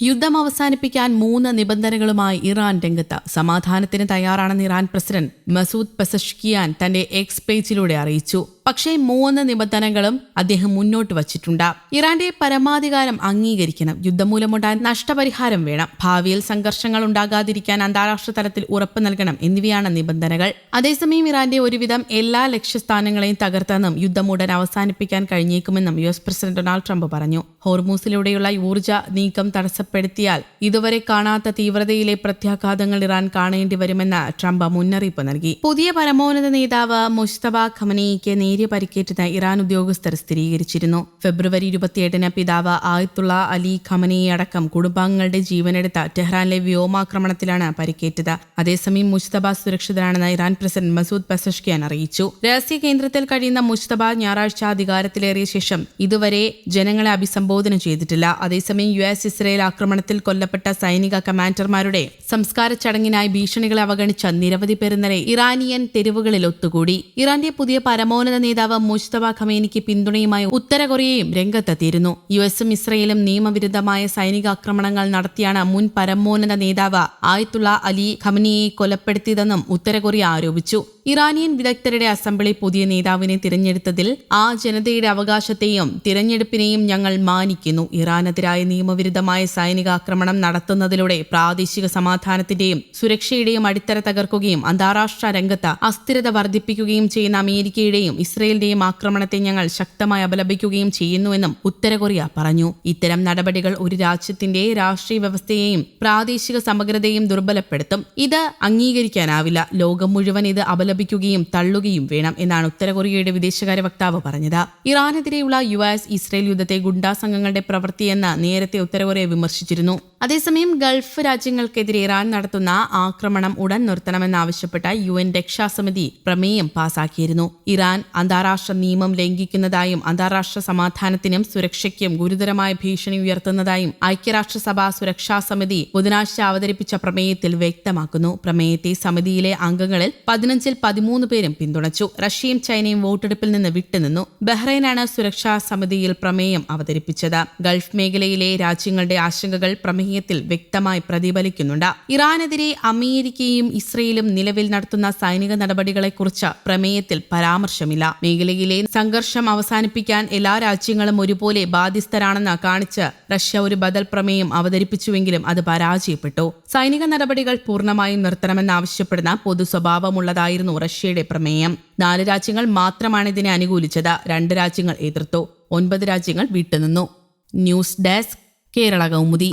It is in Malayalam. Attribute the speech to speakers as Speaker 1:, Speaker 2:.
Speaker 1: യുദ്ധം അവസാനിപ്പിക്കാൻ 3 നിബന്ധനകളുമായി ഇറാൻ രംഗത്ത്. സമാധാനത്തിന് തയ്യാറാണെന്ന് ഇറാൻ പ്രസിഡന്റ് മസൂദ് പെസഷ്കിയാൻ തന്റെ എക്സ് പേജിലൂടെ അറിയിച്ചു. പക്ഷേ 3 നിബന്ധനകളും അദ്ദേഹം മുന്നോട്ട് വച്ചിട്ടുണ്ട്. ഇറാന്റെ പരമാധികാരം അംഗീകരിക്കണം, യുദ്ധം മൂലമുണ്ടായ നഷ്ടപരിഹാരം വേണം, ഭാവിയിൽ സംഘർഷങ്ങൾ ഉണ്ടാകാതിരിക്കാൻ അന്താരാഷ്ട്ര തലത്തിൽ ഉറപ്പ് നൽകണം എന്നിവയാണ് നിബന്ധനകൾ. അതേസമയം ഇറാന്റെ ഒരുവിധം എല്ലാ ലക്ഷ്യസ്ഥാനങ്ങളെയും തകർത്തെന്നും യുദ്ധം ഉടൻ അവസാനിപ്പിക്കാൻ കഴിഞ്ഞേക്കുമെന്നും യുഎസ് പ്രസിഡന്റ് ഡൊണാൾഡ് ട്രംപ് പറഞ്ഞു. ഹോർമൂസിലൂടെയുള്ള ഊർജ്ജ നീക്കം തടസ്സപ്പെടുത്തിയാൽ ഇതുവരെ കാണാത്ത തീവ്രതയിലെ പ്രത്യാഘാതങ്ങൾ ഇറാൻ കാണേണ്ടി വരുമെന്ന് ട്രംപ് മുന്നറിയിപ്പ് നൽകി. പുതിയ പരമോന്നത നേതാവ് മുജ്തബ ഖമനേയിക്ക് നേരിയ പരിക്കേറ്റത് ഇറാൻ ഉദ്യോഗസ്ഥർ സ്ഥിരീകരിച്ചിരുന്നു. ഫെബ്രുവരി 28-ന് പിതാവ് ആയത്തുള്ള അലി ഖമനേയി അടക്കം കുടുംബാംഗങ്ങളുടെ ജീവനെടുത്ത ടെഹ്റാനിലെ വ്യോമാക്രമണത്തിലാണ് പരിക്കേറ്റത്. അതേസമയം മുജ്തബ സുരക്ഷിതനാണെന്ന് ഇറാൻ പ്രസിഡന്റ് മസൂദ് പെസഷ്കിയാൻ അറിയിച്ചു. രഹസ്യ കേന്ദ്രത്തിൽ കഴിയുന്ന മുജ്തബ ഞായറാഴ്ച അധികാരത്തിലേറിയ ശേഷം ഇതുവരെ ജനങ്ങളെ അഭിസംബോധന ചെയ്തിട്ടില്ല. അതേസമയം യുഎസ് ഇസ്രയേൽ ആക്രമണത്തിൽ കൊല്ലപ്പെട്ട സൈനിക കമാൻഡർമാരുടെ സംസ്കാര ചടങ്ങിനായി ഭീഷണികളെ അവഗണിച്ച നിരവധി പേർ ഇന്നലെ ഇറാനിയൻ തെരുവുകളിൽ ഒത്തുകൂടി. ഇറാന്റെ പുതിയ പരമോന്നത നേതാവ് മുജ്തബ ഖമേനിക്ക് പിന്തുണയുമായി ഉത്തര കൊറിയയും രംഗത്തെത്തിയിരുന്നു. യുഎസും ഇസ്രയേലും നിയമവിരുദ്ധമായ സൈനിക ആക്രമണങ്ങൾ നടത്തിയാണ് മുൻ പരമോന്നത നേതാവ് ആയത്തുള്ള അലി ഖമനേയിയെ കൊലപ്പെടുത്തിയതെന്നും ഉത്തര കൊറിയ ആരോപിച്ചു. ഇറാനിയൻ വിദഗ്ധരുടെ അസംബ്ലി പുതിയ നേതാവിനെ തിരഞ്ഞെടുത്തതിൽ ആ ജനതയുടെ അവകാശത്തെയും തിരഞ്ഞെടുപ്പിനെയും ഞങ്ങൾ മാനിക്കുന്നു. ഇറാനെതിരായ നിയമവിരുദ്ധമായ സൈനികാക്രമണം നടത്തുന്നതിലൂടെ പ്രാദേശിക സമാധാനത്തിന്റെയും സുരക്ഷയുടെയും അടിത്തറ തകർക്കുകയും അന്താരാഷ്ട്ര രംഗത്ത് അസ്ഥിരത വർദ്ധിപ്പിക്കുകയും ചെയ്യുന്ന അമേരിക്കയുടെയും ഇസ്രയേലിന്റെയും ആക്രമണത്തെ ഞങ്ങൾ ശക്തമായി അപലപിക്കുകയും ചെയ്യുന്നുവെന്നും ഉത്തര കൊറിയ പറഞ്ഞു. ഇത്തരം നടപടികൾ ഒരു രാജ്യത്തിന്റെ രാഷ്ട്രീയ വ്യവസ്ഥയെയും പ്രാദേശിക സമഗ്രതയെയും ദുർബലപ്പെടുത്തും. ഇത് അംഗീകരിക്കാനാവില്ല. ലോകം മുഴുവൻ ഇത് അപലപിക്കുകയും തള്ളുകയും വേണം എന്നാണ് ഉത്തര കൊറിയയുടെ വിദേശകാര്യ വക്താവ് പറഞ്ഞത്. ഇറാനെതിരെയുള്ള യുഎസ് ഇസ്രയേൽ യുദ്ധത്തെ ഗുണ്ടാ സംഘങ്ങളുടെ പ്രവൃത്തിയെന്ന് നേരത്തെ ഉത്തര കൊറിയ വിമർശിച്ചിരുന്നു. അതേസമയം ഗൾഫ് രാജ്യങ്ങൾക്കെതിരെ ഇറാൻ നടത്തുന്ന ആക്രമണം ഉടൻ നിർത്തണമെന്നാവശ്യപ്പെട്ട UN രക്ഷാസമിതി പ്രമേയം പാസാക്കിയിരുന്നു. ഇറാൻ അന്താരാഷ്ട്ര നിയമം ലംഘിക്കുന്നതായും അന്താരാഷ്ട്ര സമാധാനത്തിനും സുരക്ഷയ്ക്കും ഗുരുതരമായ ഭീഷണി ഉയർത്തുന്നതായും ഐക്യരാഷ്ട്രസഭ സുരക്ഷാ സമിതി ബുധനാഴ്ച അവതരിപ്പിച്ച പ്രമേയത്തിൽ വ്യക്തമാക്കുന്നു. പ്രമേയത്തെ സമിതിയിലെ അംഗങ്ങളിൽ 15-ൽ 13 പേരും പിന്തുണച്ചു. റഷ്യയും ചൈനയും വോട്ടെടുപ്പിൽ നിന്ന് വിട്ടുനിന്നു. ബഹ്റൈനാണ് സുരക്ഷാ സമിതിയിൽ പ്രമേയം അവതരിപ്പിച്ചത്. ഗൾഫ് മേഖലയിലെ രാജ്യങ്ങളുടെ ആശങ്കകൾ പ്രമേയത്തിൽ വ്യക്തമായി പ്രതിഫലിക്കുന്നുണ്ട്. ഇറാനെതിരെ അമേരിക്കയും ഇസ്രയേലും നിലവിൽ നടത്തുന്ന സൈനിക നടപടികളെക്കുറിച്ച് പ്രമേയത്തിൽ പരാമർശമില്ല. മേഖലയിലെ സംഘർഷം അവസാനിപ്പിക്കാൻ എല്ലാ രാജ്യങ്ങളും ഒരുപോലെ ബാധ്യസ്ഥരാണെന്ന് കാണിച്ച് റഷ്യ ഒരു ബദൽ പ്രമേയം അവതരിപ്പിച്ചുവെങ്കിലും അത് പരാജയപ്പെട്ടു. സൈനിക നടപടികൾ പൂർണ്ണമായും നിർത്തണമെന്നാവശ്യപ്പെടുന്ന പൊതു സ്വഭാവമുള്ളതായിരുന്നു റഷ്യയുടെ പ്രമേയം. 4 രാജ്യങ്ങൾ മാത്രമാണ് ഇതിനെ അനുകൂലിച്ചത്. 2 രാജ്യങ്ങൾ എതിർത്തു. 9 രാജ്യങ്ങൾ വിട്ടുനിന്നു. News desk, Kerala Kaumudi.